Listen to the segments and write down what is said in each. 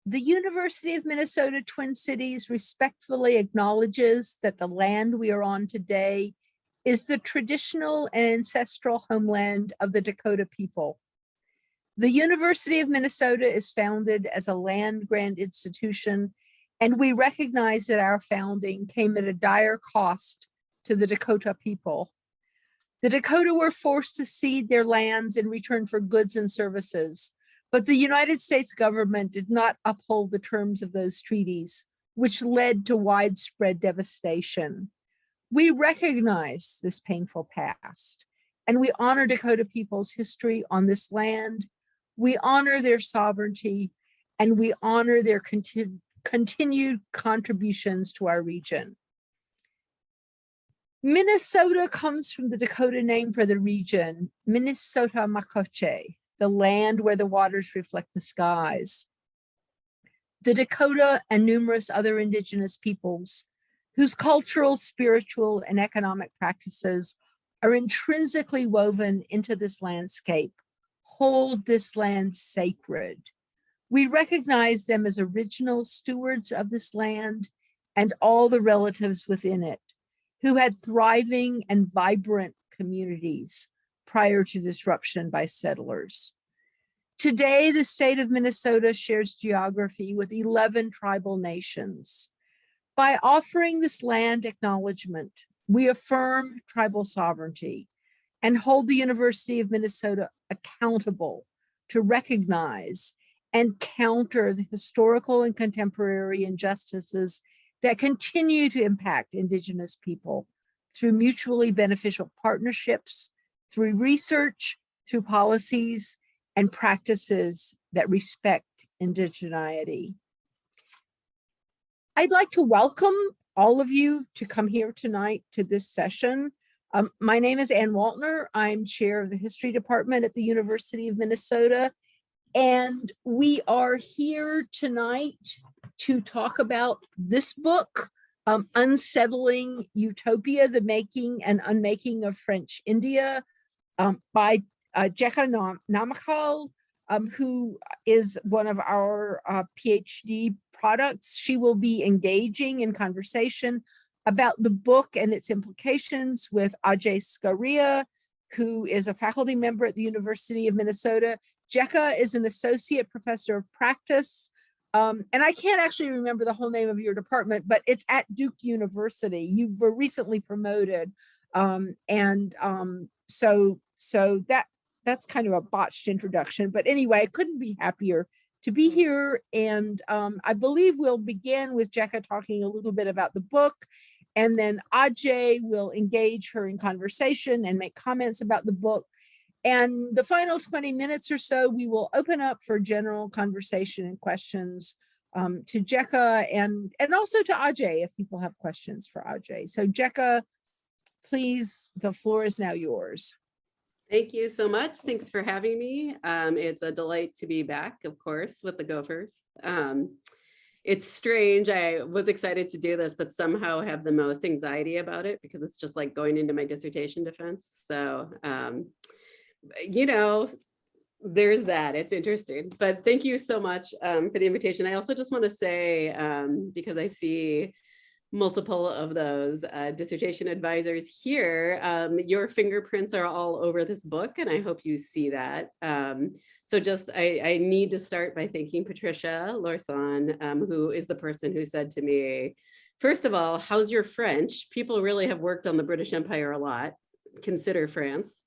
The University of Minnesota Twin Cities respectfully acknowledges that the land we are on today is the traditional and ancestral homeland of the Dakota people. The University of Minnesota is founded as a land-grant institution, and we recognize that our founding came at a dire cost to the Dakota people. The Dakota were forced to cede their lands in return for goods and services, but the United States government did not uphold the terms of those treaties, which led to widespread devastation. We recognize this painful past, and we honor Dakota people's history on this land. We honor their sovereignty, and we honor their continued contributions to our region. Minnesota comes from the Dakota name for the region, Minnesota Makoche, the land where the waters reflect the skies. The Dakota and numerous other indigenous peoples whose cultural, spiritual, and economic practices are intrinsically woven into this landscape hold this land sacred. We recognize them as original stewards of this land and all the relatives within it who had thriving and vibrant communities prior to disruption by settlers. Today, the state of Minnesota shares geography with 11 tribal nations. By offering this land acknowledgement, we affirm tribal sovereignty and hold the University of Minnesota accountable to recognize and counter the historical and contemporary injustices that continue to impact Indigenous people through mutually beneficial partnerships, through research, through policies, and practices that respect indigeneity. I'd like to welcome all of you to come here tonight to this session. My name is Ann Waltner. I'm chair of the history department at the University of Minnesota. And we are here tonight to talk about this book, Unsettling Utopia, the Making and Unmaking of French India, by Jekka Namakkal, who is one of our PhD products. She will be engaging in conversation about the book and its implications with Ajay Skaria, who is a faculty member at the University of Minnesota. Jekka is an associate professor of practice. And I can't actually remember the whole name of your department, but it's at Duke University. You were recently promoted. So that's kind of a botched introduction. But anyway, I couldn't be happier to be here. And I believe we'll begin with Jekka talking a little bit about the book. And then Ajay will engage her in conversation and make comments about the book. And the final 20 minutes or so, we will open up for general conversation and questions to Jekka and also to Ajay if people have questions for Ajay. So Jekka, please, the floor is now yours. Thank you so much. Thanks for having me. It's a delight to be back, of course, with the Gophers. It's strange. I was excited to do this, but somehow have the most anxiety about it because it's just like going into my dissertation defense. So, you know, there's that. It's interesting. But thank you so much for the invitation. I also just want to say, because I see multiple of those dissertation advisors here, your fingerprints are all over this book, and I hope you see that. So just, I need to start by thanking Patricia Lorson, who is the person who said to me, first of all, how's your French? People really have worked on the British Empire a lot. Consider France.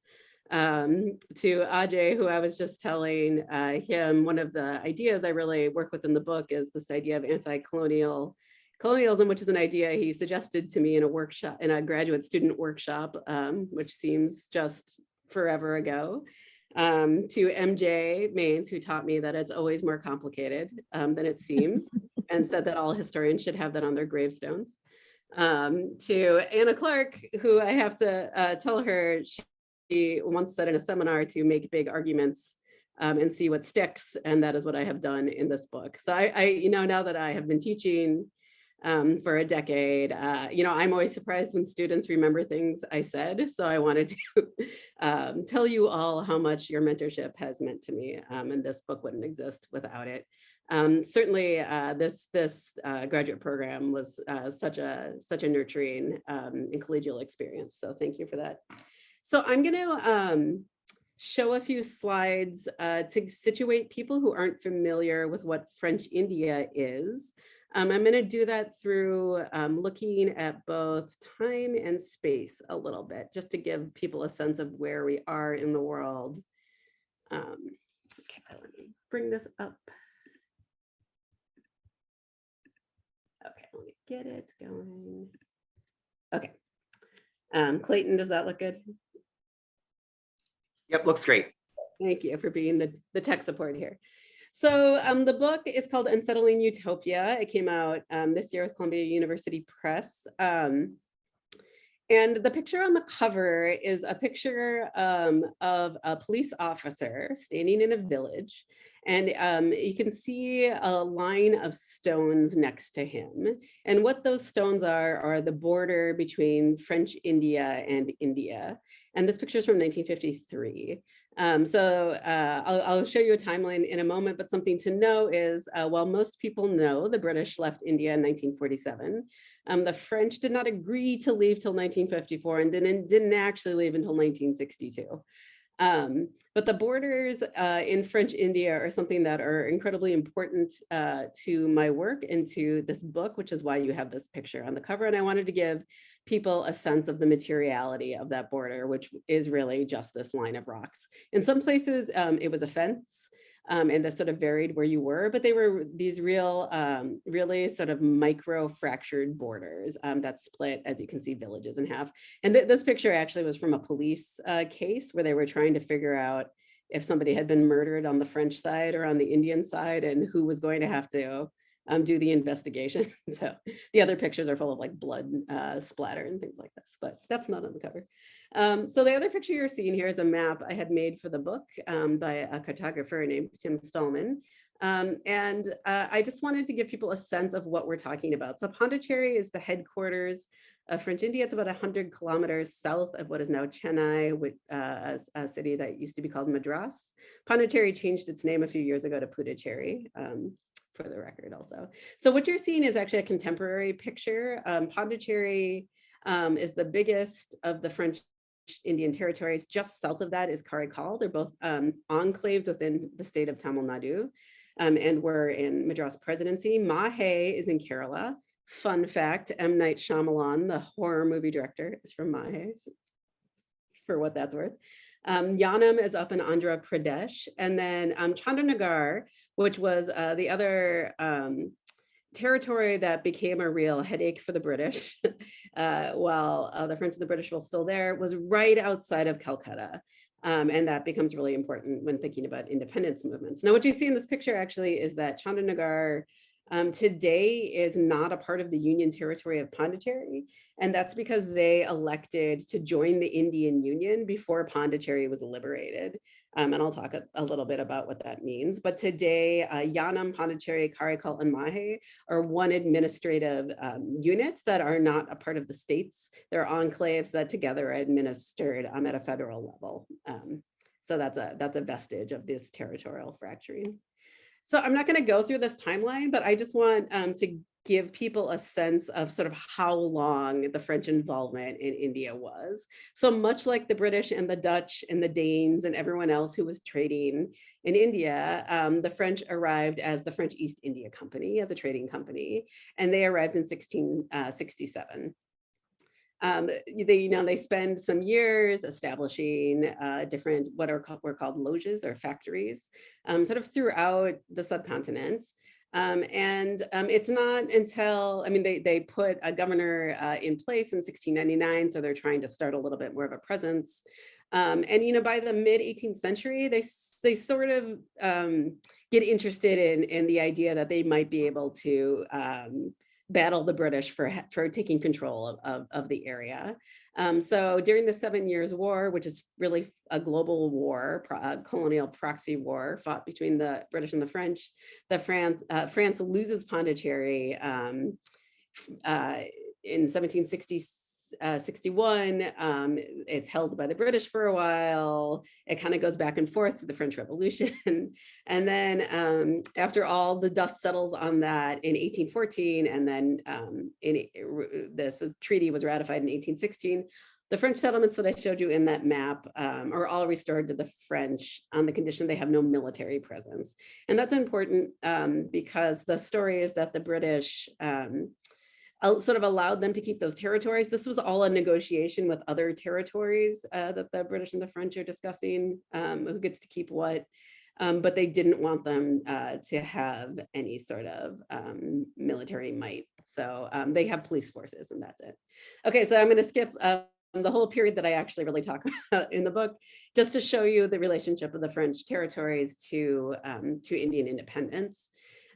To Ajay, who I was just telling him, one of the ideas I really work with in the book is this idea of anti-colonialism, which is an idea he suggested to me in a workshop, in a graduate student workshop, which seems just forever ago. To MJ Maines, who taught me that it's always more complicated than it seems, and said that all historians should have that on their gravestones. To Anna Clark, who I have to tell her, she once said in a seminar to make big arguments and see what sticks, and that is what I have done in this book. So I now that I have been teaching for a decade, I'm always surprised when students remember things I said. So I wanted to tell you all how much your mentorship has meant to me, and this book wouldn't exist without it. Certainly, this graduate program was such a nurturing and collegial experience. So thank you for that. So I'm going to show a few slides to situate people who aren't familiar with what French India is. I'm going to do that through looking at both time and space a little bit, just to give people a sense of where we are in the world. Okay, let me bring this up. Okay, let me get it going. Okay. Clayton, does that look good? Yep, looks great. Thank you for being the tech support here. So the book is called Unsettling Utopia. It came out this year with Columbia University Press. And the picture on the cover is a picture of a police officer standing in a village. And you can see a line of stones next to him. And what those stones are the border between French India and India. And this picture is from 1953. I'll show you a timeline in a moment, but something to know is while most people know the British left India in 1947, the French did not agree to leave till 1954 and didn't actually leave until 1962. But the borders in French India are something that are incredibly important to my work and to this book, which is why you have this picture on the cover. And I wanted to give people a sense of the materiality of that border, which is really just this line of rocks. In some places, it was a fence. And this sort of varied where you were, but they were these really sort of micro fractured borders that split, as you can see, villages in half. And this picture actually was from a police case where they were trying to figure out if somebody had been murdered on the French side or on the Indian side and who was going to have to do the investigation. So the other pictures are full of like blood splatter and things like this, but that's not on the cover. So the other picture you're seeing here is a map I had made for the book by a cartographer named Tim Stallman. I just wanted to give people a sense of what we're talking about. So Pondicherry is the headquarters of French India. It's about 100 kilometers south of what is now Chennai, a city that used to be called Madras. Pondicherry changed its name a few years ago to Puducherry. For the record also. So what you're seeing is actually a contemporary picture. Pondicherry is the biggest of the French Indian territories. Just south of that is Karaikal. They're both enclaves within the state of Tamil Nadu, and we're in Madras Presidency. Mahe is in Kerala. Fun fact, M. Night Shyamalan, the horror movie director, is from Mahe, for what that's worth. Yanam is up in Andhra Pradesh, and then Chandanagar, which was the other territory that became a real headache for the British while the French and the British were still there, was right outside of Calcutta. And that becomes really important when thinking about independence movements. Now, what you see in this picture actually is that Chandanagar today is not a part of the Union territory of Pondicherry. And that's because they elected to join the Indian Union before Pondicherry was liberated. And I'll talk a little bit about what that means. But today, Yanam, Pondicherry, Karaikal, and Mahe are one administrative unit that are not a part of the states. They're enclaves that together are administered at a federal level. So that's a vestige of this territorial fracturing. So I'm not going to go through this timeline, but I just want to give people a sense of sort of how long the French involvement in India was. So much like the British and the Dutch and the Danes and everyone else who was trading in India, the French arrived as the French East India Company, as a trading company, and they arrived in 1667. They spend some years establishing different what were called loges or factories sort of throughout the subcontinent. It's not until, they put a governor in place in 1699, so they're trying to start a little bit more of a presence. By the mid 18th century, they sort of get interested in the idea that they might be able to battle the British for taking control of the area. So during the 7 Years' War, which is really a global war, colonial proxy war fought between the British and the French, France loses Pondicherry in 1766, 1961, it's held by the British for a while. It kind of goes back and forth to the French Revolution. And then after all the dust settles on that in 1814, and then this treaty was ratified in 1816, the French settlements that I showed you in that map are all restored to the French on the condition they have no military presence. And that's important because the story is that the British sort of allowed them to keep those territories. This was all a negotiation with other territories that the British and the French are discussing, who gets to keep what. But they didn't want them to have any sort of military might. So they have police forces, and that's it. Okay, so I'm going to skip the whole period that I actually really talk about in the book, just to show you the relationship of the French territories to Indian independence.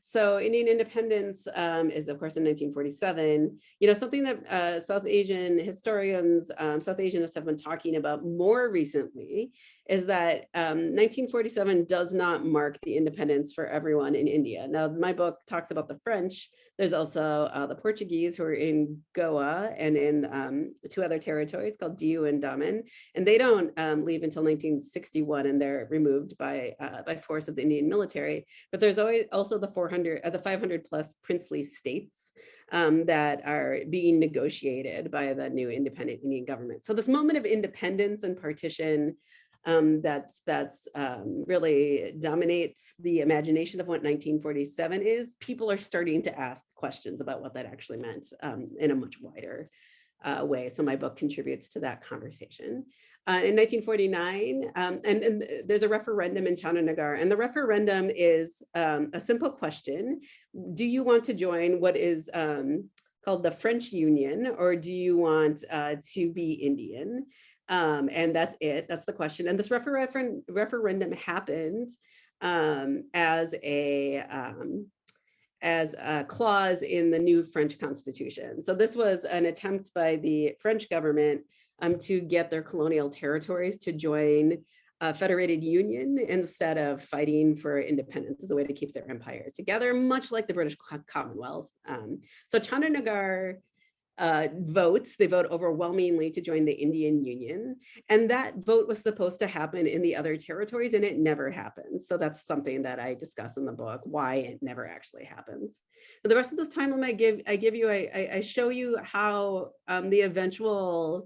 So Indian independence is, of course, in 1947. You know, something that South Asian historians, South Asianists have been talking about more recently is that 1947 does not mark the independence for everyone in India. Now, my book talks about the French. There's also the Portuguese who are in Goa and in 2 other territories called Diu and Daman, and they don't leave until 1961, and they're removed by force of the Indian military. But there's always also the 500 plus princely states that are being negotiated by the new independent Indian government. So this moment of independence and partition that's really dominates the imagination of what 1947 is. People are starting to ask questions about what that actually meant in a much wider way. So my book contributes to that conversation. In 1949, and there's a referendum in Chandanagar, and the referendum is a simple question. Do you want to join what is called the French Union, or do you want to be Indian? And that's it. That's the question. And this referendum happened as a clause in the new French Constitution. So this was an attempt by the French government to get their colonial territories to join a federated union instead of fighting for independence as a way to keep their empire together, much like the British Commonwealth. So Chandanagar they vote overwhelmingly to join the Indian Union. And that vote was supposed to happen in the other territories, and it never happened. So that's something that I discuss in the book, why it never actually happens. For the rest of this time I show you how the eventual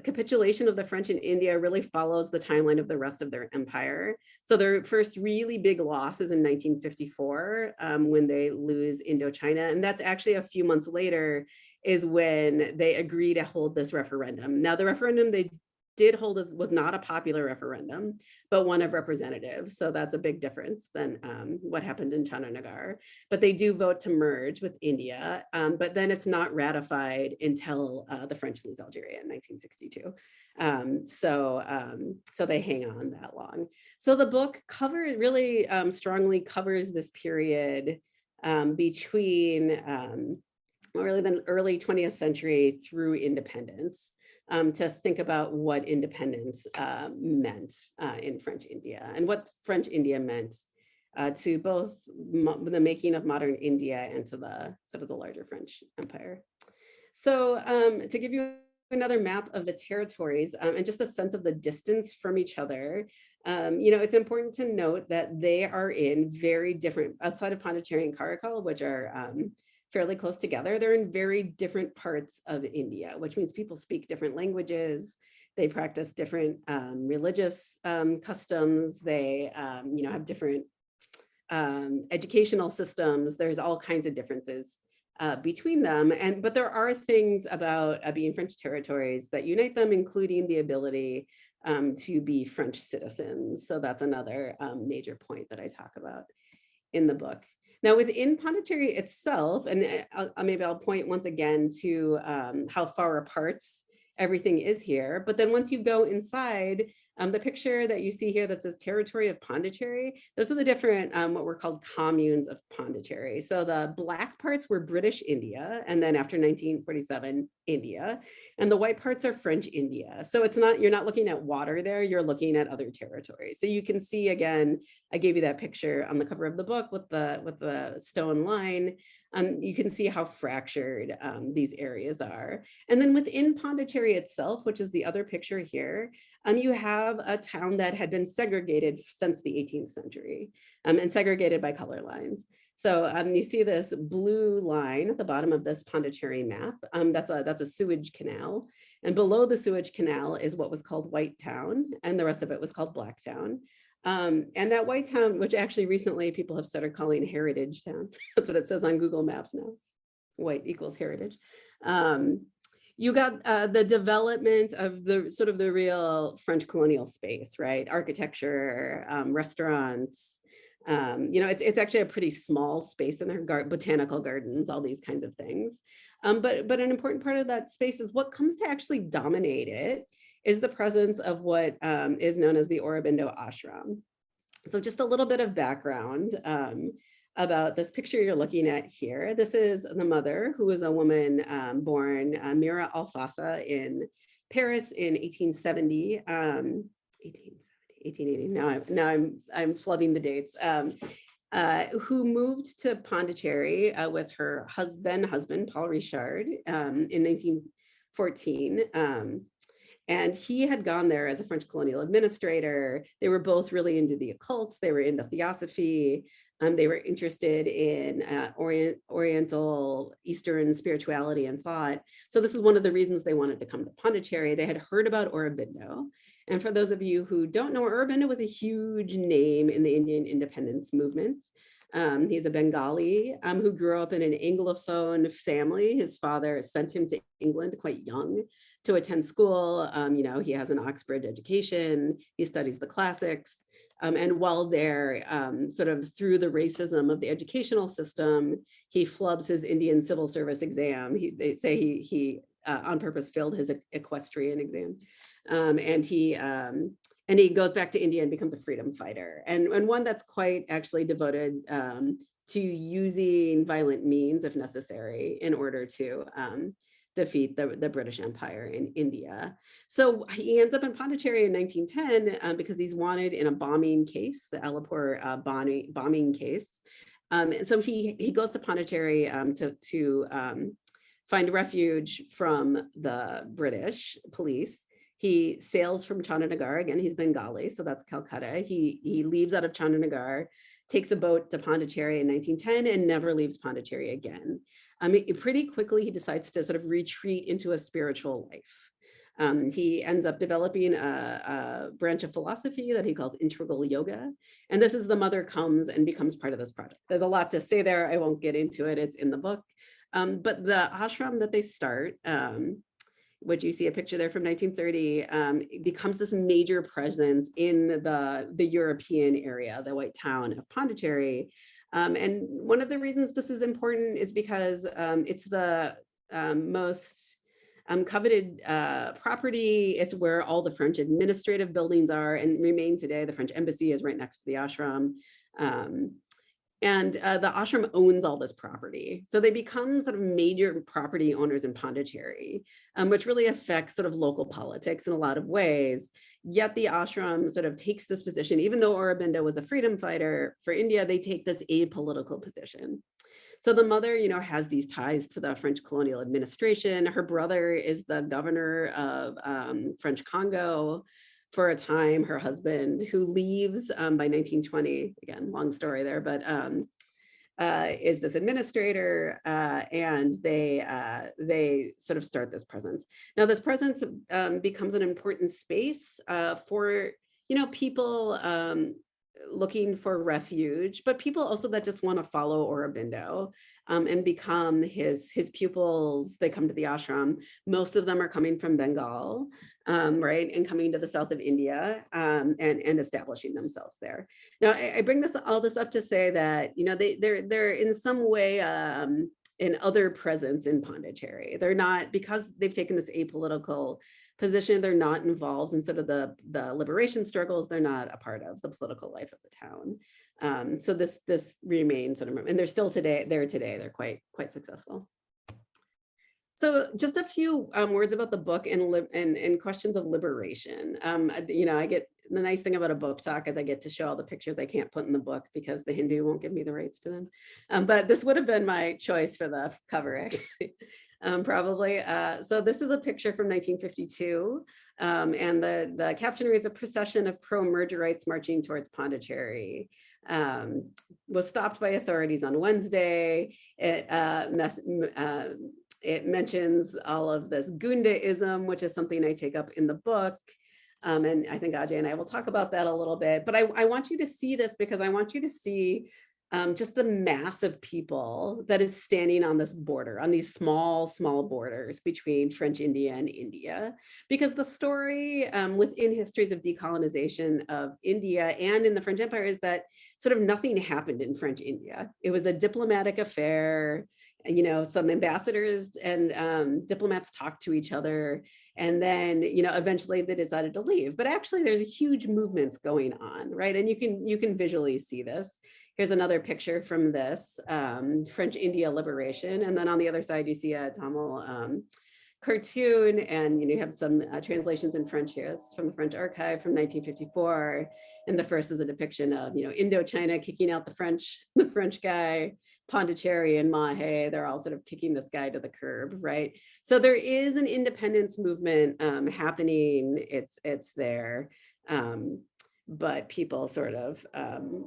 capitulation of the French in India really follows the timeline of the rest of their empire. So their first really big loss is in 1954 when they lose Indochina. And that's actually a few months later is when they agree to hold this referendum. Now, the referendum they did hold was not a popular referendum, but one of representatives. So that's a big difference than what happened in Chandanagar. But they do vote to merge with India, but then it's not ratified until the French lose Algeria in 1962. So they hang on that long. So the book really strongly covers this period between really the early 20th century through independence, to think about what independence meant in French India and what French India meant to both the making of modern India and to the sort of the larger French Empire. So to give you another map of the territories and just a sense of the distance from each other, it's important to note that they are in very different, outside of Pondicherry and Karaikal, which are fairly close together, they're in very different parts of India, which means people speak different languages. They practice different religious customs. They, have different educational systems. There's all kinds of differences between them. But there are things about being French territories that unite them, including the ability to be French citizens. So that's another major point that I talk about in the book. Now, within Pondicherry itself, and maybe I'll point once again to how far apart everything is here. But then once you go inside, the picture that you see here that says Territory of Pondicherry, those are the different, what were called communes of Pondicherry. So the black parts were British India. And then after 1947, India, and the white parts are French India. So it's not, you're not looking at water there, you're looking at other territories. So you can see, again, I gave you that picture on the cover of the book with the stone line. You can see how fractured these areas are. And then within Pondicherry itself, which is the other picture here, you have a town that had been segregated since the 18th century and segregated by color lines. So you see this blue line at the bottom of this Pondicherry map. That's a sewage canal. And below the sewage canal is what was called White Town, and the rest of it was called Black Town. And that White Town, which actually recently people have started calling Heritage Town. That's what it says on Google Maps now. White equals heritage. You got the development of the sort of the real French colonial space, right? Architecture, restaurants. It's actually a pretty small space in there, botanical gardens, all these kinds of things. But an important part of that space is what comes to actually dominate it is the presence of what is known as the Aurobindo ashram. So just a little bit of background about this picture you're looking at here. This is the mother, who is a woman born Mira Alfassa in Paris in 1870. 1880. Now I'm flubbing the dates. Who moved to Pondicherry with her then husband Paul Richard in 1914. And he had gone there as a French colonial administrator. They were both really into the occult. They were into theosophy. They were interested in Oriental Eastern spirituality and thought. So this is one of the reasons they wanted to come to Pondicherry. They had heard about Aurobindo. And for those of you who don't know, Aurobindo was a huge name in the Indian independence movement. He's a Bengali who grew up in an Anglophone family. His father sent him to England quite young to attend school. He has an Oxford education. He studies the classics. And while there, sort of through the racism of the educational system, he flubs his Indian civil service exam. They say he on purpose failed his equestrian exam. And he goes back to India and becomes a freedom fighter, and one that's quite actually devoted to using violent means if necessary in order to defeat the British Empire in India. So he ends up in Pondicherry in 1910 because he's wanted in a bombing case, the Alipur bombing case. And so he goes to Pondicherry to find refuge from the British police. He sails from Chandanagar. Again, he's Bengali, so that's Calcutta. He leaves out of Chandanagar, takes a boat to Pondicherry in 1910 and never leaves Pondicherry again. Pretty quickly, he decides to sort of retreat into a spiritual life. He ends up developing a branch of philosophy that he calls integral yoga. And this is the mother comes and becomes part of this project. There's a lot to say there. I won't get into it. It's in the book. But the ashram that they start, which you see a picture there from 1930, becomes this major presence in the European area, the White Town of Pondicherry. And one of the reasons this is important is because it's the most coveted property. It's where all the French administrative buildings are and remain today. The French embassy is right next to the ashram. And the ashram owns all this property. So they become sort of major property owners in Pondicherry, which really affects sort of local politics in a lot of ways. Yet the ashram sort of takes this position, even though Aurobindo was a freedom fighter for India, they take this apolitical position. So the mother, has these ties to the French colonial administration. Her brother is the governor of French Congo. For a time, her husband, who leaves by 1920, again, long story there, but is this administrator, and they sort of start this presence. Now, this presence becomes an important space for people looking for refuge, but people also that just want to follow Aurobindo and become his pupils. They come to the ashram. Most of them are coming from Bengal, right, and coming to the south of India and establishing themselves there. Now, I bring all this up to say that they're in some way in other presence in Pondicherry. They're not, because they've taken this apolitical position, they're not involved in sort of the liberation struggles. They're not a part of the political life of the town. So this remains sort of, and they're still today. They're quite successful. So just a few words about the book and questions of liberation. I get the nice thing about a book talk is I get to show all the pictures I can't put in the book because the Hindu won't give me the rights to them. But this would have been my choice for the cover, actually, probably. So this is a picture from 1952. And the caption reads, "A procession of pro-mergerites marching towards Pondicherry." Was stopped by authorities on Wednesday. It mentions all of this Gundaism, which is something I take up in the book. And I think Ajay and I will talk about that a little bit. But I want you to see this because I want you to see just the mass of people that is standing on this border, on these small borders between French India and India. Because the story within histories of decolonization of India and in the French Empire is that sort of nothing happened in French India. It was a diplomatic affair. Some ambassadors and diplomats talked to each other, and then eventually they decided to leave. But actually there's huge movements going on, right? And you can visually see this. Here's another picture from this French India liberation, and then on the other side you see a Tamil cartoon, and you have some translations in French here. It's from the French archive from 1954, and the first is a depiction of Indochina kicking out the French guy, Pondicherry and Mahe. They're all sort of kicking this guy to the curb, right? So there is an independence movement happening. It's there. But people sort of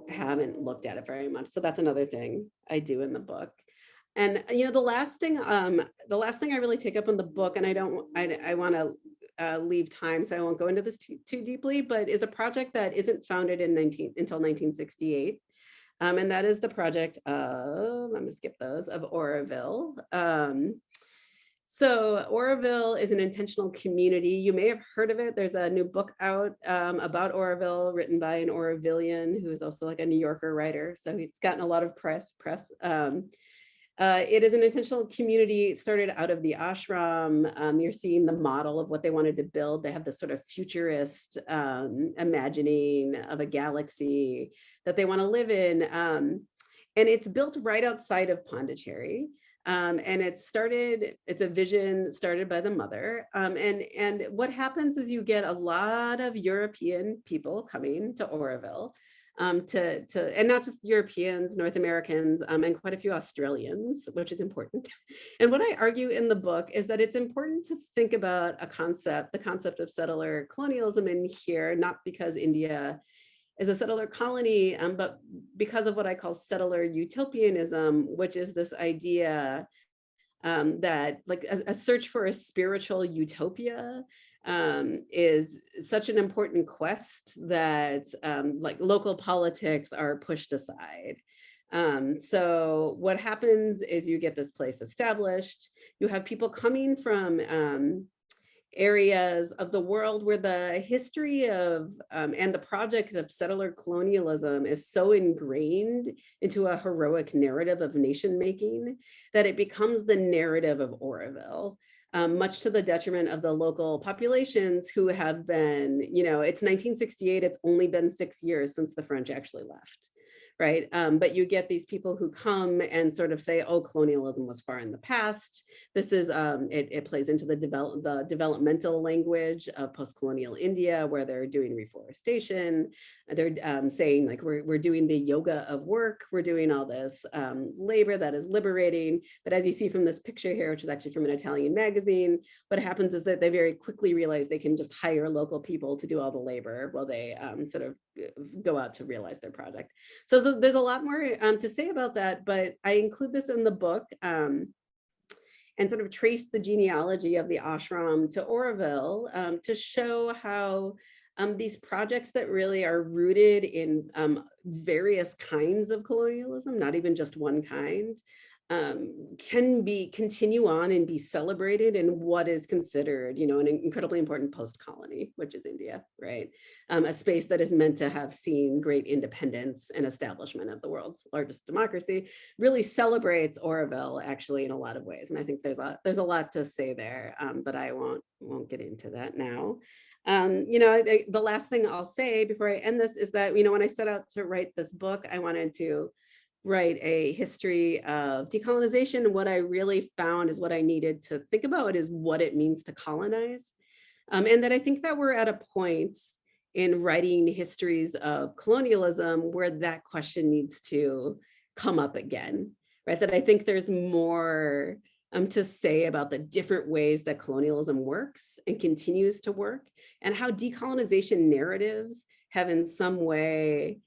haven't looked at it very much. So that's another thing I do in the book. And the last thing I really take up in the book, and I want to leave time, so I won't go into this too deeply, but is a project that isn't founded until 1968. And that is the project of, I'm going to skip those, of Oroville. So Oroville is an intentional community. You may have heard of it. There's a new book out about Oroville, written by an Orovillian who is also like a New Yorker writer. So it's gotten a lot of press. It is an intentional community started out of the ashram. You're seeing the model of what they wanted to build. They have this sort of futurist imagining of a galaxy that they want to live in. And it's built right outside of Pondicherry. And it's a vision started by the mother. And what happens is you get a lot of European people coming to Oroville, and not just Europeans, North Americans, and quite a few Australians, which is important. And what I argue in the book is that it's important to think about the concept of settler colonialism in here, not because India is a settler colony, but because of what I call settler utopianism, which is this idea that like a search for a spiritual utopia is such an important quest that like local politics are pushed aside. So what happens is you get this place established, you have people coming from areas of the world where the history of and the project of settler colonialism is so ingrained into a heroic narrative of nation making that it becomes the narrative of Oroville, much to the detriment of the local populations who have been, it's 1968, it's only been 6 years since the French actually left. Right. But you get these people who come and sort of say, oh, colonialism was far in the past. This is it plays into the developmental language of post-colonial India, where they're doing reforestation. They're saying like we're doing the yoga of work. We're doing all this labor that is liberating. But as you see from this picture here, which is actually from an Italian magazine, what happens is that they very quickly realize they can just hire local people to do all the labor while they sort of go out to realize their project. So there's a lot more to say about that, but I include this in the book and sort of trace the genealogy of the ashram to Oroville to show how these projects that really are rooted in various kinds of colonialism, not even just one kind, can continue on and be celebrated in what is considered, an incredibly important post-colony, which is India, right? A space that is meant to have seen great independence and establishment of the world's largest democracy, really celebrates Oroville actually in a lot of ways. And I think there's a lot to say there, but I won't get into that now. The last thing I'll say before I end this is that, when I set out to write this book, I wanted to write a history of decolonization, what I really found is what I needed to think about is what it means to colonize. And that I think that we're at a point in writing histories of colonialism where that question needs to come up again, right? That I think there's more to say about the different ways that colonialism works and continues to work, and how decolonization narratives have in some way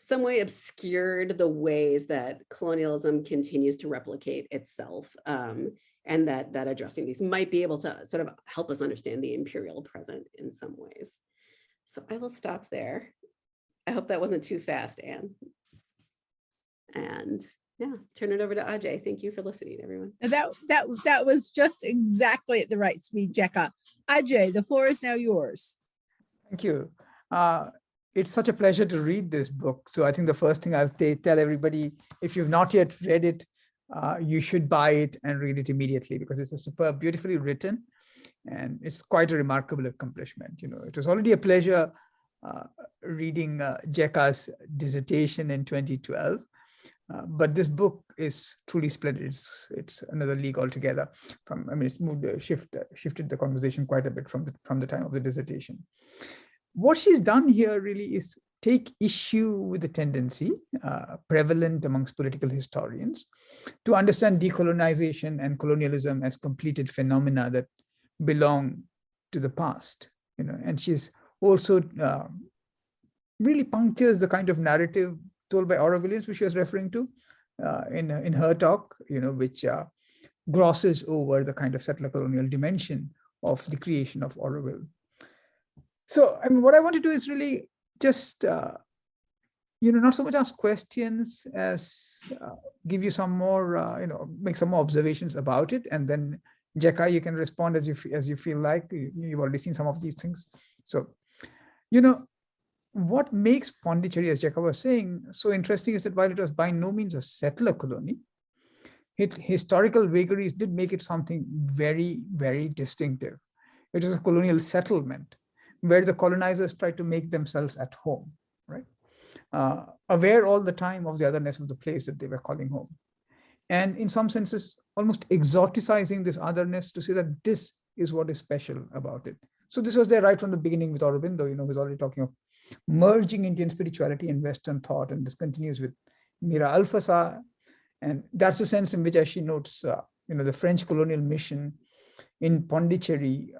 obscured the ways that colonialism continues to replicate itself. And that addressing these might be able to sort of help us understand the imperial present in some ways. So I will stop there. I hope that wasn't too fast, Anne. And yeah, turn it over to Ajay. Thank you for listening, everyone. That was just exactly at the right speed, Jekka. Ajay, the floor is now yours. Thank you. It's such a pleasure to read this book. So I think the first thing I'll tell everybody, if you've not yet read it, you should buy it and read it immediately, because it's a superb, beautifully written, and it's quite a remarkable accomplishment. It was already a pleasure reading Jekka's dissertation in 2012, but this book is truly splendid. It's another league altogether. It's shifted the conversation quite a bit from the time of the dissertation. What she's done here really is take issue with the tendency prevalent amongst political historians to understand decolonization and colonialism as completed phenomena that belong to the past. And she's also really punctures the kind of narrative told by Aura Williams, which she was referring to in her talk, which glosses over the kind of settler colonial dimension of the creation of Auroville. So, what I want to do is really just, not so much ask questions as give you some more, make some more observations about it, and then Jekka, you can respond as you feel like. You've already seen some of these things. So, what makes Pondicherry, as Jekka was saying, so interesting is that while it was by no means a settler colony, historical vagaries did make it something very, very distinctive. It was a colonial settlement where the colonizers tried to make themselves at home, right? Aware all the time of the otherness of the place that they were calling home. And in some senses, almost exoticizing this otherness to say that this is what is special about it. So this was there right from the beginning with Aurobindo, who's already talking of merging Indian spirituality and Western thought. And this continues with Mira Alfasa. And that's the sense in which, as she notes, the French colonial mission in Pondicherry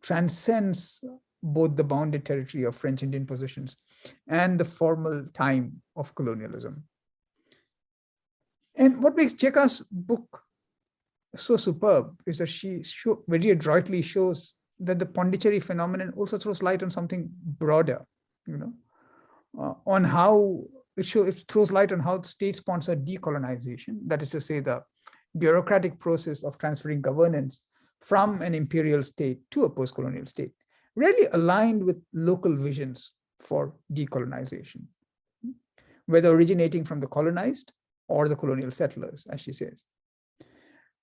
transcends both the bounded territory of French Indian possessions and the formal time of colonialism. And what makes Jekka's book so superb is that she very adroitly shows that the Pondicherry phenomenon also throws light on something broader, on how it throws light on how state-sponsored decolonization, that is to say, the bureaucratic process of transferring governance from an imperial state to a post-colonial state, really aligned with local visions for decolonization, whether originating from the colonized or the colonial settlers, as she says.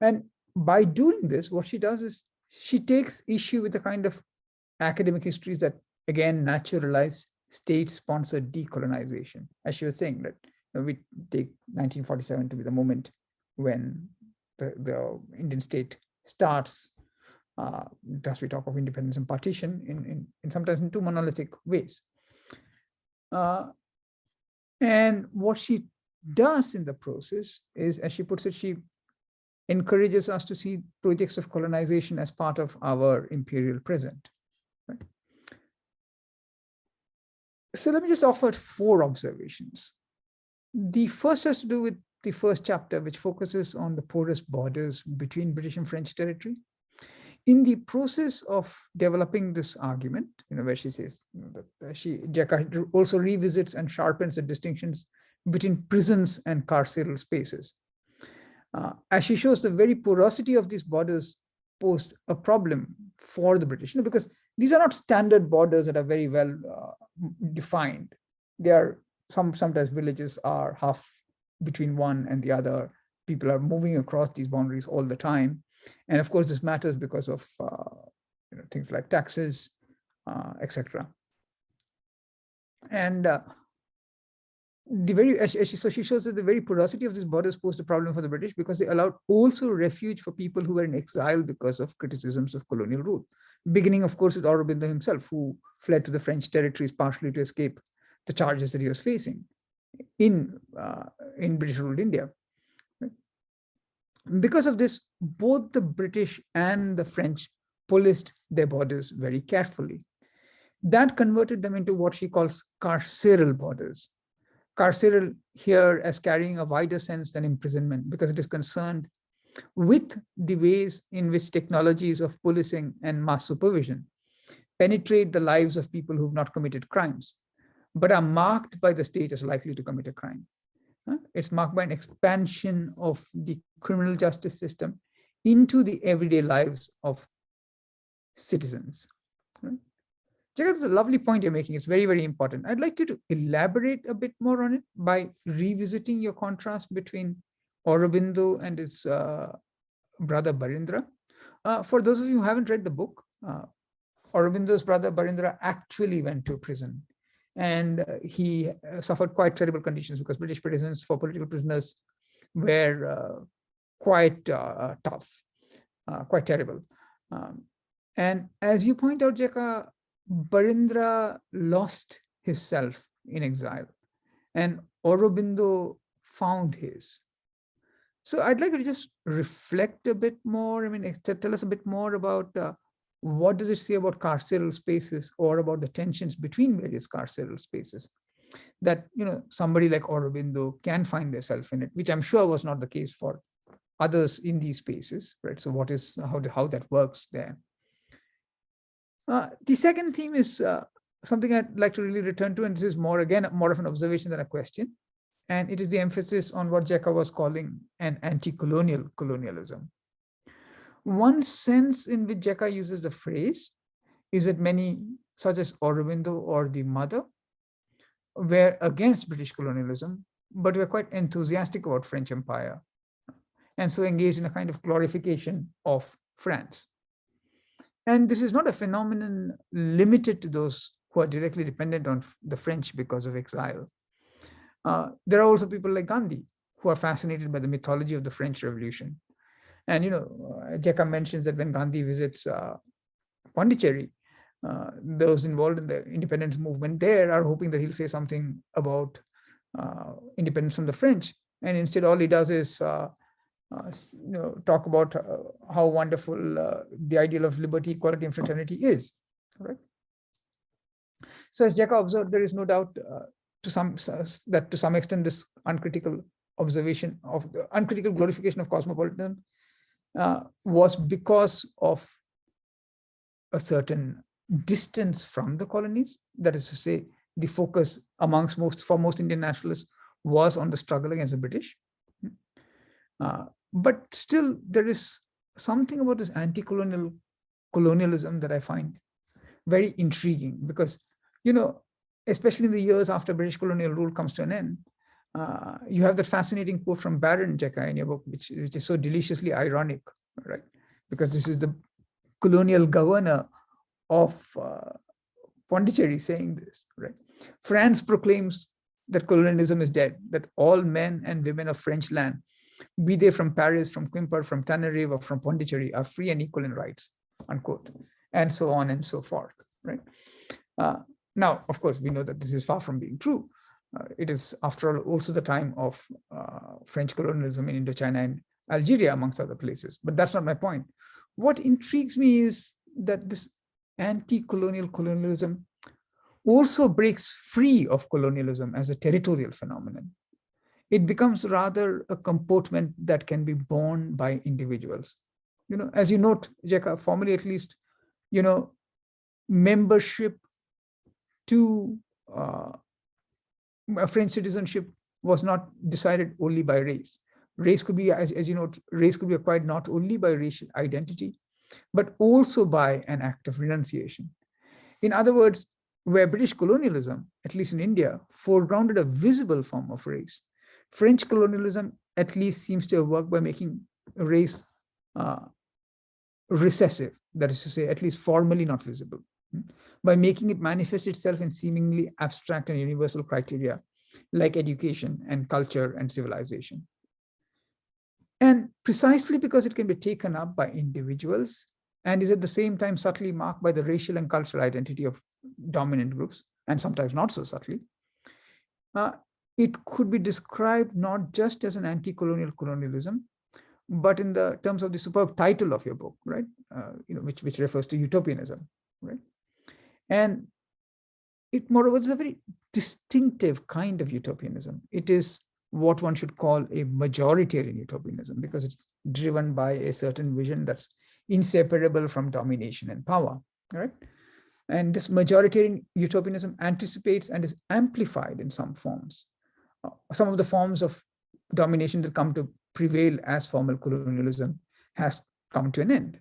And by doing this, what she does is she takes issue with the kind of academic histories that, again, naturalize state-sponsored decolonization. As she was saying, that we take 1947 to be the moment when the Indian state starts. Thus, we talk of independence and partition in sometimes in two monolithic ways. And what she does in the process is, as she puts it, she encourages us to see projects of colonization as part of our imperial present. Right? So let me just offer 4 observations. The first has to do with the first chapter, which focuses on the porous borders between British and French territory. In the process of developing this argument, where she says that Jekka also revisits and sharpens the distinctions between prisons and carceral spaces. As she shows, the very porosity of these borders posed a problem for the British, because these are not standard borders that are very well defined. They are sometimes villages are half between one and the other. People are moving across these boundaries all the time. And of course, this matters because of things like taxes, etc. And so she shows that the very porosity of these borders posed a problem for the British because they allowed also refuge for people who were in exile because of criticisms of colonial rule. Beginning, of course, with Aurobindo himself, who fled to the French territories partially to escape the charges that he was facing in British ruled India. Because of this, both the British and the French policed their borders very carefully. That converted them into what she calls carceral borders. Carceral here as carrying a wider sense than imprisonment, because it is concerned with the ways in which technologies of policing and mass supervision penetrate the lives of people who've not committed crimes, but are marked by the state as likely to commit a crime. It's marked by an expansion of the criminal justice system into the everyday lives of citizens. Right? Jagat, it's a lovely point you're making. It's very, very important. I'd like you to elaborate a bit more on it by revisiting your contrast between Aurobindo and his brother Barindra. For those of you who haven't read the book, Aurobindo's brother Barindra actually went to prison, and he suffered quite terrible conditions because British prisons for political prisoners were quite tough, quite terrible. And as you point out, Jeka, Barindra lost his self in exile, and Aurobindo found his. So I'd like you to just reflect a bit more. I mean, tell us a bit more about what does it say about carceral spaces, or about the tensions between various carceral spaces that, you know, somebody like Aurobindo can find themselves in it, which I'm sure was not the case for others in these spaces, right? So what is, how that works there. The second theme is something I'd like to really return to, and this is more, again, more of an observation than a question. And it is the emphasis on what Jeka was calling an anti-colonial colonialism. One sense in which Jeka uses the phrase is that many, such as Aurobindo or the mother, were against British colonialism, but were quite enthusiastic about French Empire, and so engaged in a kind of glorification of France. And this is not a phenomenon limited to those who are directly dependent on the French because of exile. There are also people like Gandhi who are fascinated by the mythology of the French Revolution. And, you know, Jeka mentions that when Gandhi visits Pondicherry, those involved in the independence movement there are hoping that he'll say something about independence from the French. And instead, all he does is talk about how wonderful the ideal of liberty, equality, and fraternity is. Right? So, as Jeka observed, there is no doubt to some extent this uncritical observation of the uncritical glorification of cosmopolitanism was because of a certain distance from the colonies. That is to say, the focus for most Indian nationalists was on the struggle against the British. But still, there is something about this anti-colonial colonialism that I find very intriguing, because, you know, especially in the years after British colonial rule comes to an end, you have that fascinating quote from Barron, Jeka, in your book, which is so deliciously ironic, right? Because this is the colonial governor of Pondicherry saying this, right? France proclaims that colonialism is dead, that all men and women of French land, be they from Paris, from Quimper, from Tenerife, or from Pondicherry, are free and equal in rights, unquote, and so on and so forth, right? Now, of course, we know that this is far from being true. It is, after all, also the time of French colonialism in Indochina and Algeria, amongst other places. But that's not my point. What intrigues me is that this anti-colonial colonialism also breaks free of colonialism as a territorial phenomenon. It becomes rather a comportment that can be borne by individuals. You know, as you note, Jeka, formally at least, you know, membership to French citizenship was not decided only by race. Race could be, as you know, race could be acquired not only by racial identity, but also by an act of renunciation. In other words, where British colonialism, at least in India, foregrounded a visible form of race, French colonialism at least seems to have worked by making race recessive, that is to say, at least formally not visible, by making it manifest itself in seemingly abstract and universal criteria like education and culture and civilization. And precisely because it can be taken up by individuals and is at the same time subtly marked by the racial and cultural identity of dominant groups, and sometimes not so subtly, it could be described not just as an anti-colonial colonialism, but in the terms of the superb title of your book, right? Which refers to utopianism, right? And it, moreover, is a very distinctive kind of utopianism. It is what one should call a majoritarian utopianism, because it's driven by a certain vision that's inseparable from domination and power, right? And this majoritarian utopianism anticipates and is amplified in some forms. Some of the forms of domination that come to prevail as formal colonialism has come to an end.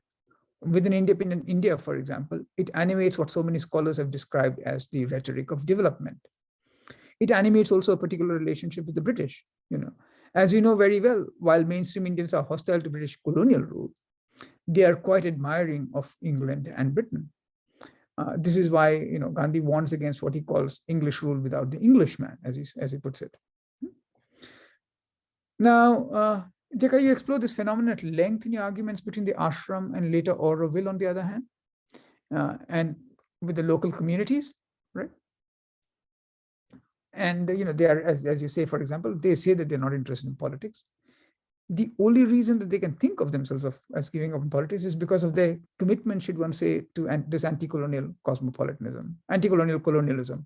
Within independent India, for example, it animates what so many scholars have described as the rhetoric of development. It animates also a particular relationship with the British. As you know very well, while mainstream Indians are hostile to British colonial rule, they are quite admiring of England and Britain. This is why Gandhi warns against what he calls English rule without the Englishman, as he puts it. Now, Jekka, you explore this phenomenon at length in your arguments between the ashram and later Auroville, on the other hand, and with the local communities, right? And they are, as you say, for example, they say that they're not interested in politics. The only reason that they can think of themselves as giving up in politics is because of their commitment, should one say, to this anti-colonial cosmopolitanism, anti-colonial colonialism.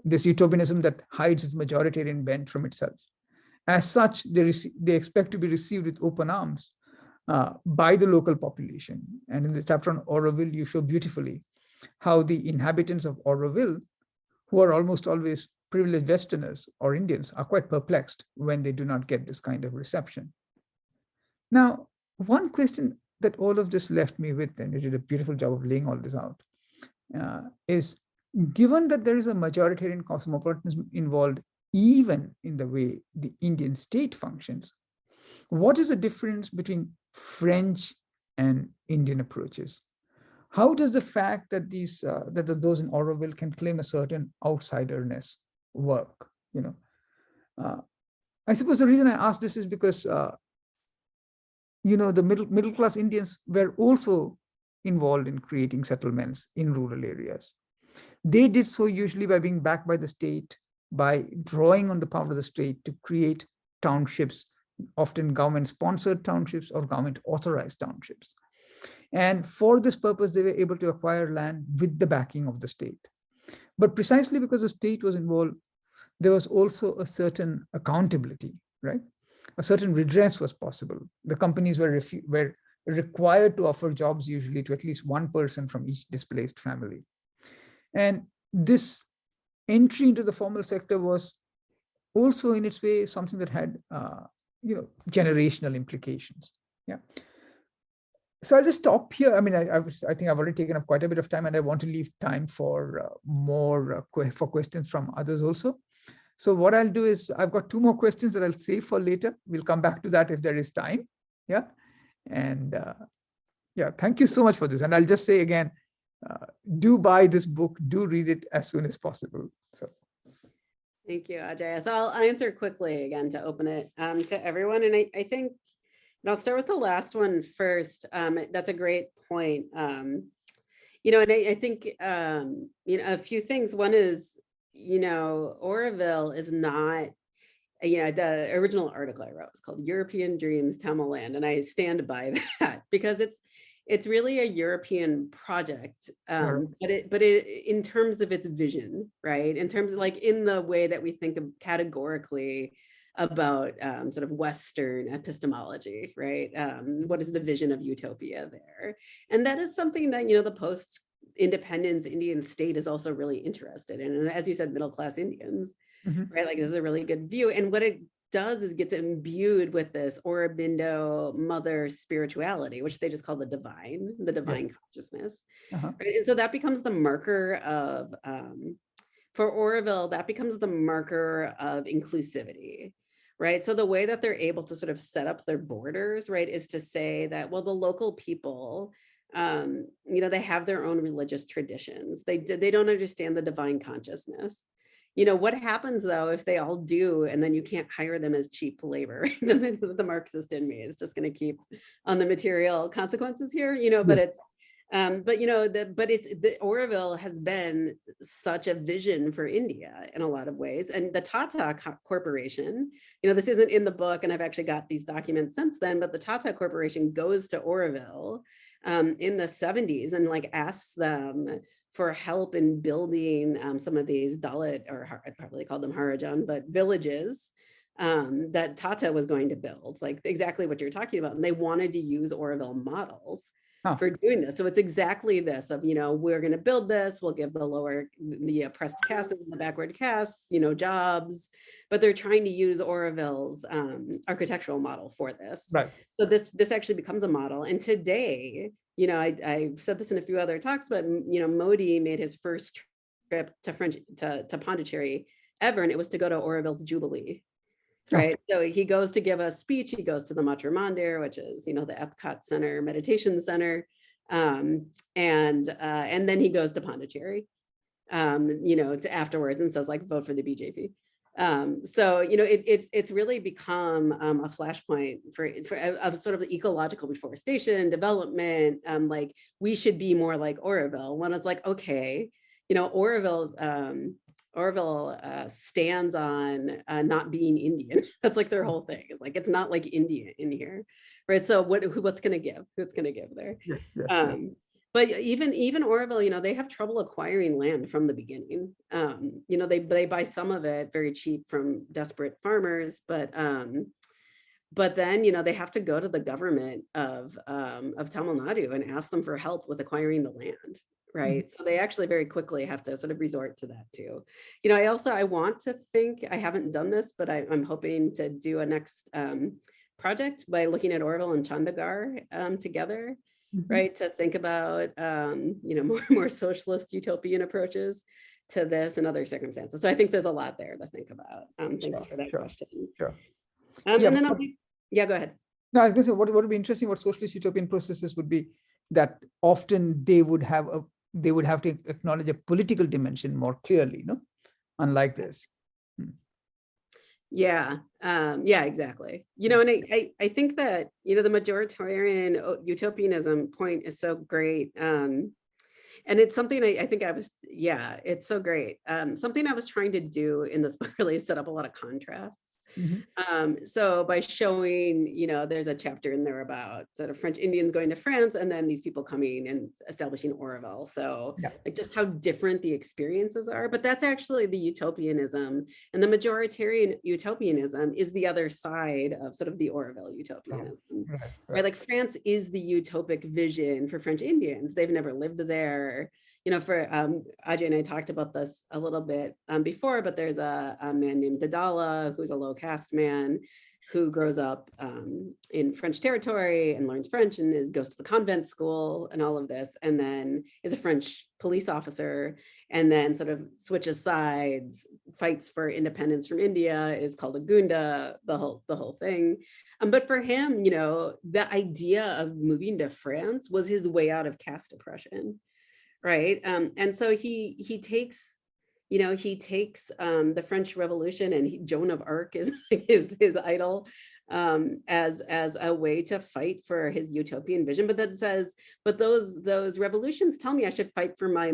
This utopianism that hides its majoritarian bent from itself. As such, they expect to be received with open arms by the local population. And in the chapter on Auroville, you show beautifully how the inhabitants of Auroville, who are almost always privileged Westerners or Indians, are quite perplexed when they do not get this kind of reception. Now, one question that all of this left me with, and you did a beautiful job of laying all this out, is, given that there is a majoritarian cosmopolitanism involved even in the way the Indian state functions, what is the difference between French and Indian approaches? How does the fact that those in Auroville can claim a certain outsiderness work? I suppose the reason I ask this is because the middle class Indians were also involved in creating settlements in rural areas. They did so usually by being backed by the state, by drawing on the power of the state to create townships, often government-sponsored townships or government-authorized townships. And for this purpose, they were able to acquire land with the backing of the state. But precisely because the state was involved, there was also a certain accountability, right? A certain redress was possible. The companies were required to offer jobs usually to at least one person from each displaced family. And this entry into the formal sector was also in its way something that had generational implications. Yeah. So I'll just stop here. I mean, I think I've already taken up quite a bit of time, and I want to leave time for for questions from others also. So what I'll do is, I've got 2 more questions that I'll save for later. We'll come back to that if there is time. Yeah. And thank you so much for this. And I'll just say again, do buy this book, do read it as soon as possible. So. Thank you, Ajay. So I'll answer quickly again to open it to everyone. And I think, and I'll start with the last one first. That's a great point. And I think, a few things. One is, Auroville is not, the original article I wrote was called European Dreams, Tamil Land. And I stand by that because it's really a European project, but it in terms of its vision, right? In terms of in the way that we think of categorically about sort of Western epistemology, right? What is the vision of utopia there? And that is something that, the post-independence Indian state is also really interested in. And as you said, middle-class Indians, right? This is a really good view. And what it does is gets imbued with this Aurobindo mother spirituality, which they just call the divine consciousness. Right? And so that becomes the marker of, for Auroville, that becomes the marker of inclusivity, right? So the way that they're able to sort of set up their borders, right, is to say that, well, the local people, they have their own religious traditions. They don't understand the divine consciousness. what happens though if they all do, and then you can't hire them as cheap labor? The Marxist in me is just going to keep on the material consequences here, but it's the Oroville has been such a vision for India in a lot of ways. And the Tata Corporation, this isn't in the book, and I've actually got these documents since then, but the Tata Corporation goes to Oroville in the 70s and like asks them for help in building some of these Dalit, or I probably called them Harajan, but villages that Tata was going to build, like exactly what you're talking about. And they wanted to use Oroville models for doing this. So it's exactly this of, we're going to build this, we'll give the oppressed castes and the backward castes, jobs, but they're trying to use Oroville's architectural model for this. Right. So this actually becomes a model. And today, I've said this in a few other talks, but, Modi made his first trip to Pondicherry ever, and it was to go to Oroville's Jubilee. Right. So he goes to give a speech. He goes to the Matra Mandir, which is, the Epcot Center, meditation center. And then he goes to Pondicherry, afterwards and says, like, vote for the BJP. So, it's really become a flashpoint for of sort of the ecological reforestation, development. Like, we should be more like Oroville, when it's like, okay, Oroville stands on not being Indian. That's like their whole thing. It's like, it's not like India in here, right? So what's going to give? Who's going to give there? Yes. But even Oroville, they have trouble acquiring land from the beginning. They buy some of it very cheap from desperate farmers, but then they have to go to the government of Tamil Nadu and ask them for help with acquiring the land. Right. So they actually very quickly have to sort of resort to that too. I want to think, I haven't done this, but I'm hoping to do a next project by looking at Oroville and Chandigarh together, right? To think about, more socialist utopian approaches to this and other circumstances. So I think there's a lot there to think about. Thanks for that question. Sure. And then go ahead. No, I was going to say, what would be interesting, what socialist utopian processes would be that often they would have to acknowledge a political dimension more clearly, unlike this. Yeah, exactly. And I think that, the majoritarian utopianism point is so great. And it's something I think it's so great. Something I was trying to do in this book really set up a lot of contrasts. So by showing, there's a chapter in there about sort of French Indians going to France, and then these people coming and establishing Oroville. So like just how different the experiences are, but that's actually the utopianism, and the majoritarian utopianism is the other side of sort of the Oroville utopianism, right? Like France is the utopic vision for French Indians. They've never lived there. For Ajay and I talked about this a little bit before, but there's a man named Dadala, who's a low caste man who grows up in French territory and learns French and goes to the convent school and all of this, and then is a French police officer, and then sort of switches sides, fights for independence from India, is called a Gunda, the whole thing. But for him, the idea of moving to France was his way out of caste oppression. Right. And so he takes the French Revolution, and Joan of Arc is his idol as a way to fight for his utopian vision. But that says, but those revolutions tell me I should fight for my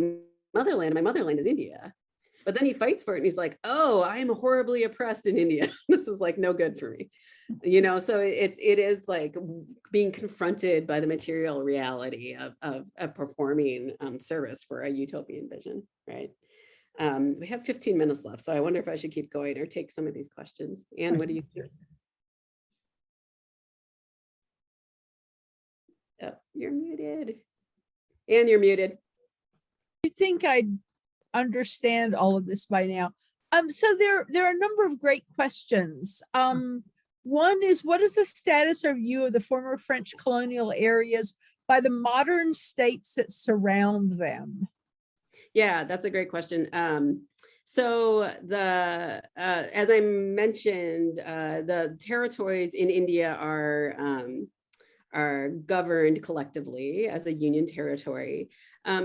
motherland. My motherland is India. But then he fights for it, and he's like, oh, I am horribly oppressed in India. This is like no good for me. So it is like being confronted by the material reality of performing service for a utopian vision, right? We have 15 minutes left, so I wonder if I should keep going or take some of these questions. Anne, what do you think? Oh, you're muted. Anne, you're muted. I think I understand all of this by now. So there are a number of great questions. One is, what is the status or view of the former French colonial areas by the modern states that surround them? Yeah, that's a great question. So as I mentioned, the territories in India are are governed collectively as a union territory.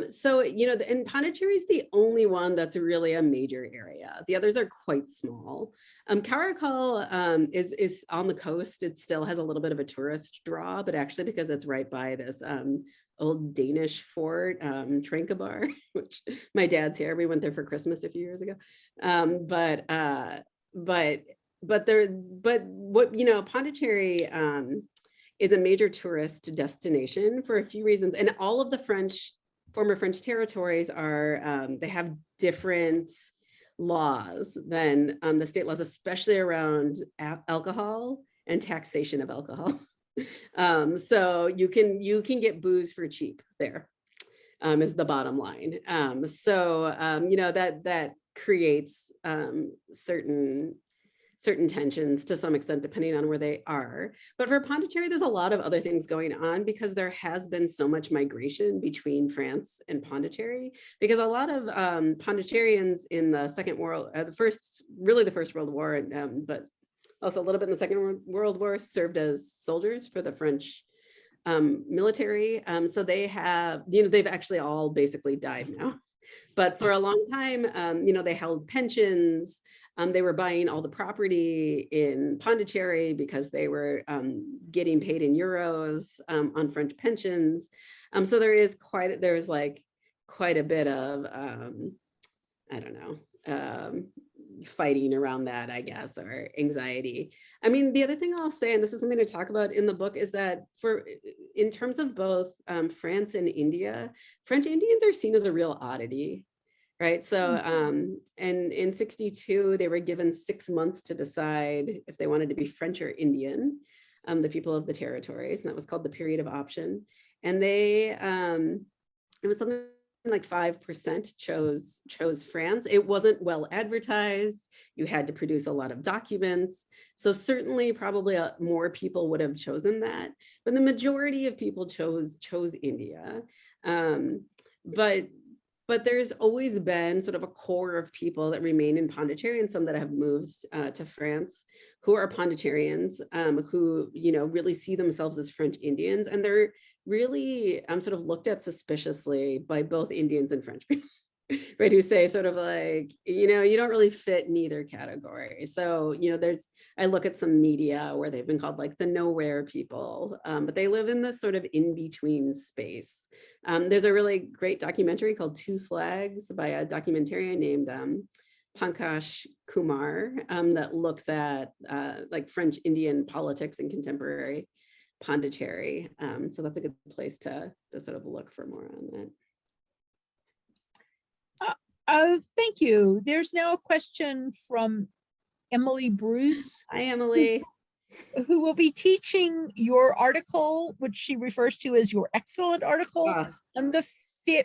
So, and Pondicherry is the only one that's really a major area. The others are quite small. Caracal is on the coast. It still has a little bit of a tourist draw, but actually because it's right by this old Danish fort, Trankebar, which my dad's here. We went there for Christmas a few years ago. Pondicherry is a major tourist destination for a few reasons, and all of the former French territories are they have different laws than the state laws, especially around alcohol and taxation of alcohol. So you can get booze for cheap there, is the bottom line. That creates certain tensions to some extent, depending on where they are. But for Pondicherry, there's a lot of other things going on because there has been so much migration between France and Pondicherry, because a lot of Pondicherrians in the First World War, but also a little bit in the Second World War, served as soldiers for the French military. So they have, they've actually all basically died now. But for a long time, they held pensions. They were buying all the property in Pondicherry because they were getting paid in euros on French pensions. So there's quite a bit of, fighting around that, I guess, or anxiety. I mean, the other thing I'll say, and this is something I talk about in the book, is that in terms of both France and India, French Indians are seen as a real oddity. Right. So and in 1962, they were given 6 months to decide if they wanted to be French or Indian, the people of the territories. And that was called the period of option. And it was something like 5% chose France. It wasn't well advertised. You had to produce a lot of documents. So certainly probably more people would have chosen that. But the majority of people chose India. But there's always been sort of a core of people that remain in Pondicherry, and some that have moved to France, who are Pondicherrians, who really see themselves as French Indians, and they're really sort of looked at suspiciously by both Indians and French people, right? Who say sort of like, you don't really fit in either category. So I look at some media where they've been called like the nowhere people, but they live in this sort of in-between space. There's a really great documentary called Two Flags by a documentarian named Pankaj Kumar that looks at like French Indian politics in contemporary Pondicherry. So that's a good place to sort of look for more on that. Thank you. There's now a question from Emily Bruce. Hi, Emily. Who will be teaching your article, which she refers to as your excellent article, on the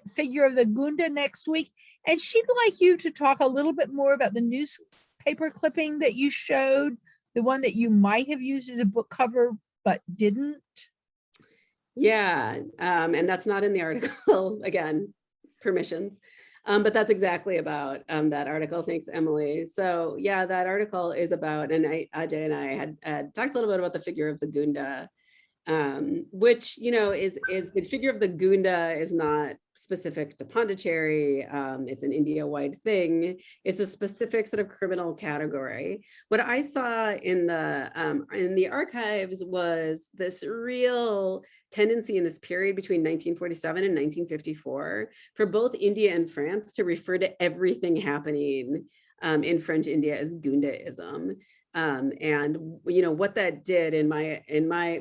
figure of the Gunda next week. And she'd like you to talk a little bit more about the newspaper clipping that you showed, the one that you might have used as a book cover but didn't. Yeah, and that's not in the article. Again, permissions. But that's exactly about that article. Thanks, Emily. So yeah, that article is about, and Ajay and I had talked a little bit about the figure of the Gunda, which, is the figure of the Gunda is not specific to Pondicherry. It's an India-wide thing. It's a specific sort of criminal category. What I saw in the archives was this real tendency in this period between 1947 and 1954 for both India and France to refer to everything happening in French India as Gundaism. And what that did in my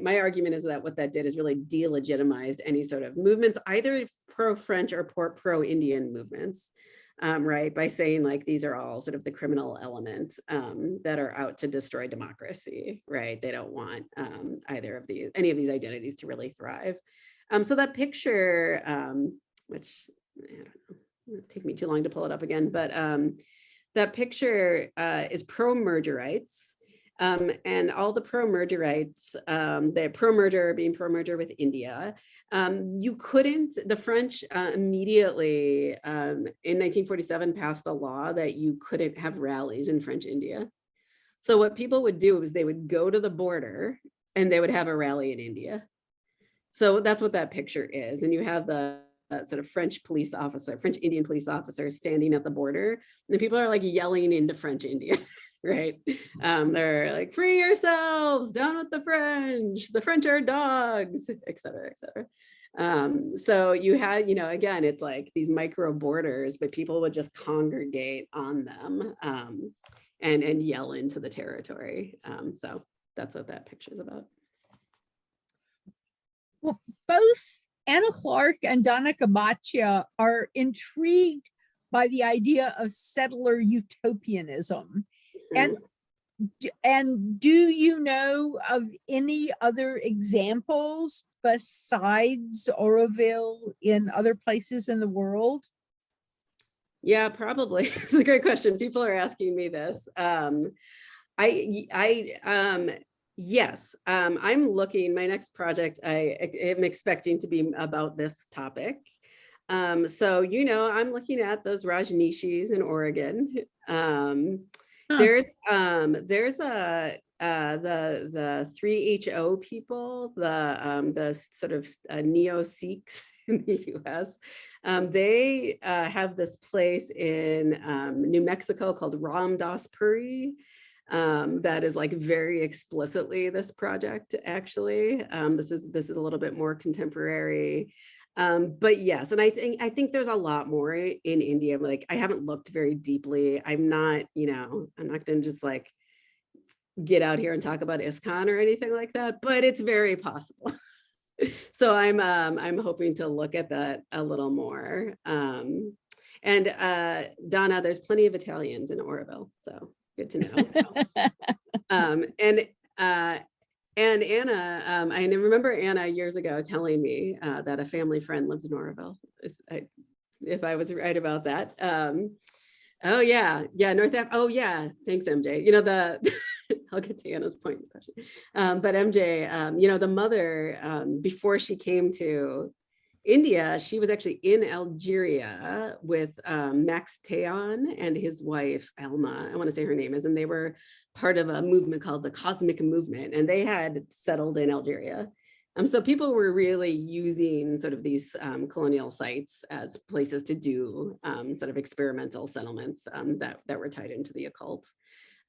argument is that what that did is really delegitimized any sort of movements, either pro-French or pro-Indian movements, right? By saying like, these are all sort of the criminal elements that are out to destroy democracy, right? They don't want any of these identities to really thrive. So that picture, which I don't know, it'll take me too long to pull it up again, but that picture is pro-mergerites, and all the pro-mergerites, they're pro-merger, being pro-merger with India. The French immediately in 1947 passed a law that you couldn't have rallies in French India. So what people would do was they would go to the border and they would have a rally in India. So that's what that picture is. And you have the sort of French police officer, French Indian police officer standing at the border. And people are like yelling into French Indian, right? They're like, free yourselves, down with the French are dogs, et cetera, et cetera. So you had, again, it's like these micro borders, but people would just congregate on them and yell into the territory. So that's what that picture is about. Well, both Anna Clark and Donna Gabachia are intrigued by the idea of settler utopianism. And do you know of any other examples besides Oroville in other places in the world? Yeah, probably. It's a great question. People are asking me this. Yes, I'm looking, my next project, I am expecting to be about this topic. So, I'm looking at those Rajneeshis in Oregon. There's the 3HO people, the sort of neo-Sikhs in the US. They have this place in New Mexico called Ram Das Puri. That is like very explicitly this project, actually. This is a little bit more contemporary. But yes, and I think there's a lot more in India. Like, I haven't looked very deeply. I'm not gonna just like get out here and talk about ISKCON or anything like that, but it's very possible. So I'm hoping to look at that a little more. And Donna, there's plenty of Italians in Oroville, so good to know. And Anna, I remember Anna years ago telling me that a family friend lived in Oroville, if I was right about that. Oh yeah, North Ave. Oh yeah, thanks MJ. I'll get to Anna's point in the question. But MJ, the mother, before she came to India, she was actually in Algeria with Max Teon and his wife, Alma, I want to say her name is, and they were part of a movement called the Cosmic Movement, and they had settled in Algeria. So people were really using sort of these colonial sites as places to do sort of experimental settlements that were tied into the occult.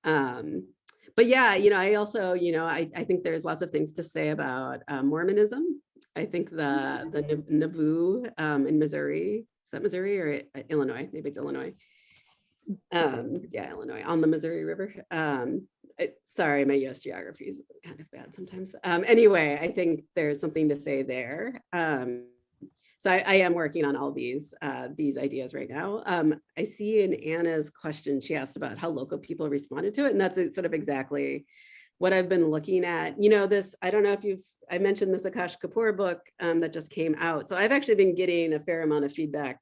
But yeah, I also, I think there's lots of things to say about Mormonism. I think the Nauvoo in Missouri, is that Missouri or Illinois? Maybe it's Illinois. Yeah, Illinois, on the Missouri River. Sorry, my US geography is kind of bad sometimes. Anyway, I think there's something to say there. So I am working on all these ideas right now. I see in Anna's question, she asked about how local people responded to it. And that's sort of exactly what I've been looking at. I don't know if I mentioned this Akash Kapoor book that just came out. So I've actually been getting a fair amount of feedback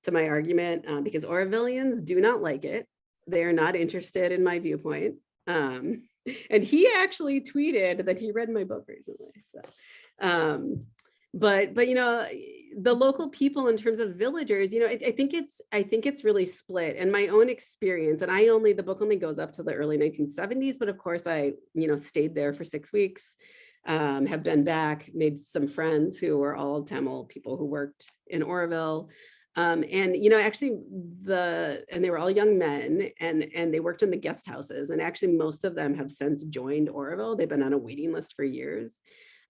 to my argument because Orovilleans do not like it. They are not interested in my viewpoint. And he actually tweeted that he read my book recently. So, but the local people in terms of villagers, I think it's really split. And my own experience, and the book only goes up to the early 1970s, but of course I stayed there for 6 weeks, have been back, made some friends who were all Tamil people who worked in Oroville. And actually and they were all young men and they worked in the guest houses, and actually most of them have since joined Oroville. They've been on a waiting list for years.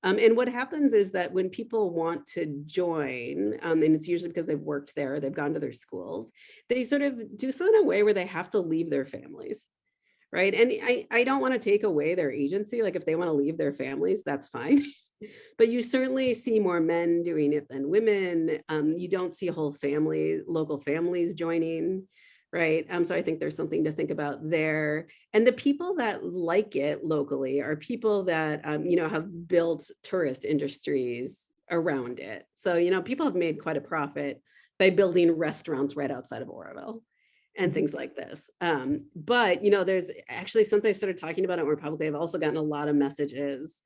And what happens is that when people want to join, and it's usually because they've worked there, they've gone to their schools, they sort of do so in a way where they have to leave their families, right? And I don't want to take away their agency. Like, if they want to leave their families, that's fine. But you certainly see more men doing it than women. You don't see local families joining, right? So I think there's something to think about there. And the people that like it locally are people that, have built tourist industries around it. So, people have made quite a profit by building restaurants right outside of Oroville and things like this. But, there's actually, since I started talking about it more publicly, I've also gotten a lot of messages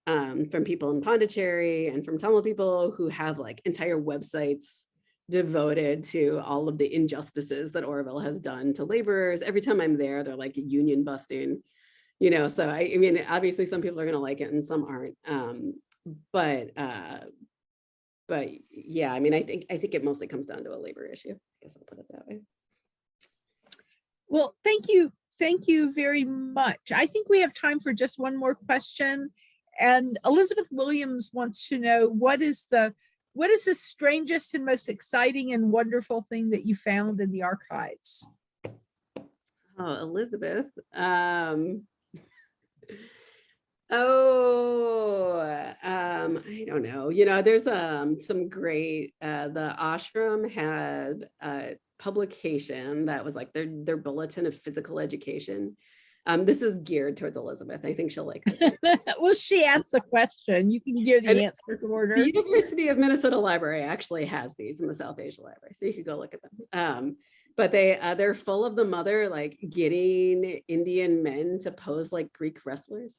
from people in Pondicherry and from Tamil people who have like entire websites devoted to all of the injustices that Oroville has done to laborers. Every time I'm there, they're like union busting, so I mean, obviously some people are going to like it and some aren't. but yeah, I mean, I think it mostly comes down to a labor issue. I guess I'll put it that way. Well, thank you. Thank you very much. I think we have time for just one more question. And Elizabeth Williams wants to know, what is the strangest and most exciting and wonderful thing that you found in the archives? Oh, Elizabeth. I don't know. You know, there's some great, the ashram had a publication that was like their bulletin of physical education. This is geared towards Elizabeth. I think she'll like this. Well, she asked the question. You can give the answer to her. The University of Minnesota Library actually has these in the South Asia Library, so you could go look at them. But they're full of the mother like getting Indian men to pose like Greek wrestlers.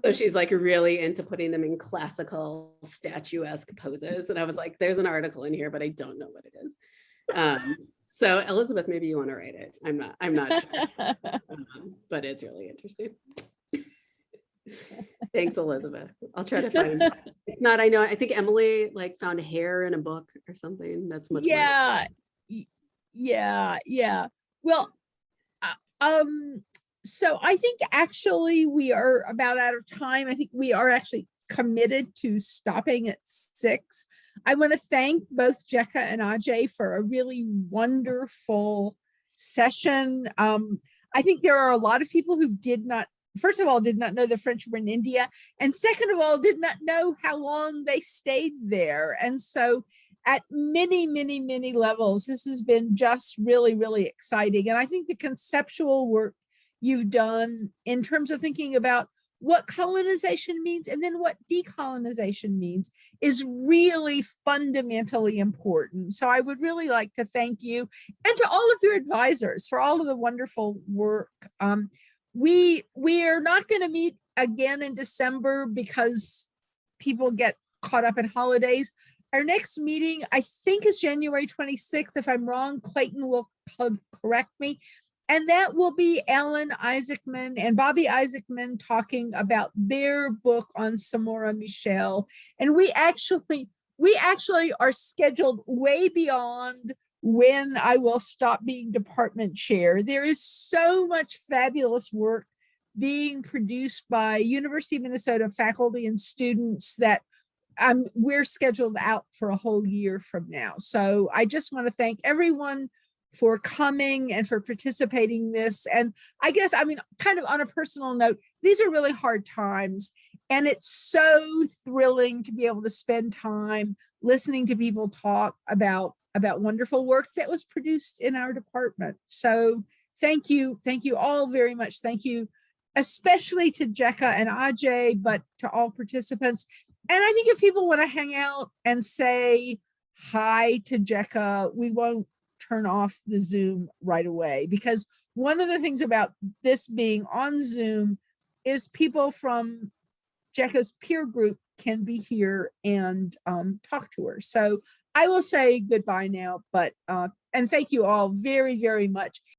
So she's like really into putting them in classical statuesque poses. And I was like, there's an article in here, but I don't know what it is. So Elizabeth, maybe you want to write it. I'm not sure. But it's really interesting. Thanks, Elizabeth. I'll try to find it. If not, I think Emily like found hair in a book or something. That's much more. Yeah. Well, so I think actually we are about out of time. I think we are actually committed to stopping at 6. I want to thank both Jekka and Ajay for a really wonderful session. I think there are a lot of people who first of all, did not know the French were in India, and second of all, did not know how long they stayed there. And so at many, many, many levels, this has been just really, really exciting. And I think the conceptual work you've done in terms of thinking about what colonization means and then what decolonization means is really fundamentally important. So I would really like to thank you and to all of your advisors for all of the wonderful work. We are not going to meet again in December because people get caught up in holidays. Our next meeting, I think, is January 26th. If I'm wrong, Clayton will correct me. And that will be Alan Isaacman and Bobby Isaacman talking about their book on Samora Michel. And we actually are scheduled way beyond when I will stop being department chair. There is so much fabulous work being produced by University of Minnesota faculty and students that we're scheduled out for a whole year from now. So I just want to thank everyone for coming and for participating in this. And I guess, kind of on a personal note, these are really hard times. And it's so thrilling to be able to spend time listening to people talk about wonderful work that was produced in our department. So thank you all very much. Thank you, especially to Jekka and Ajay, but to all participants. And I think if people want to hang out and say hi to Jekka, we won't turn off the Zoom right away, because one of the things about this being on Zoom is people from Jekka's peer group can be here and talk to her. So I will say goodbye now, but and thank you all very, very much.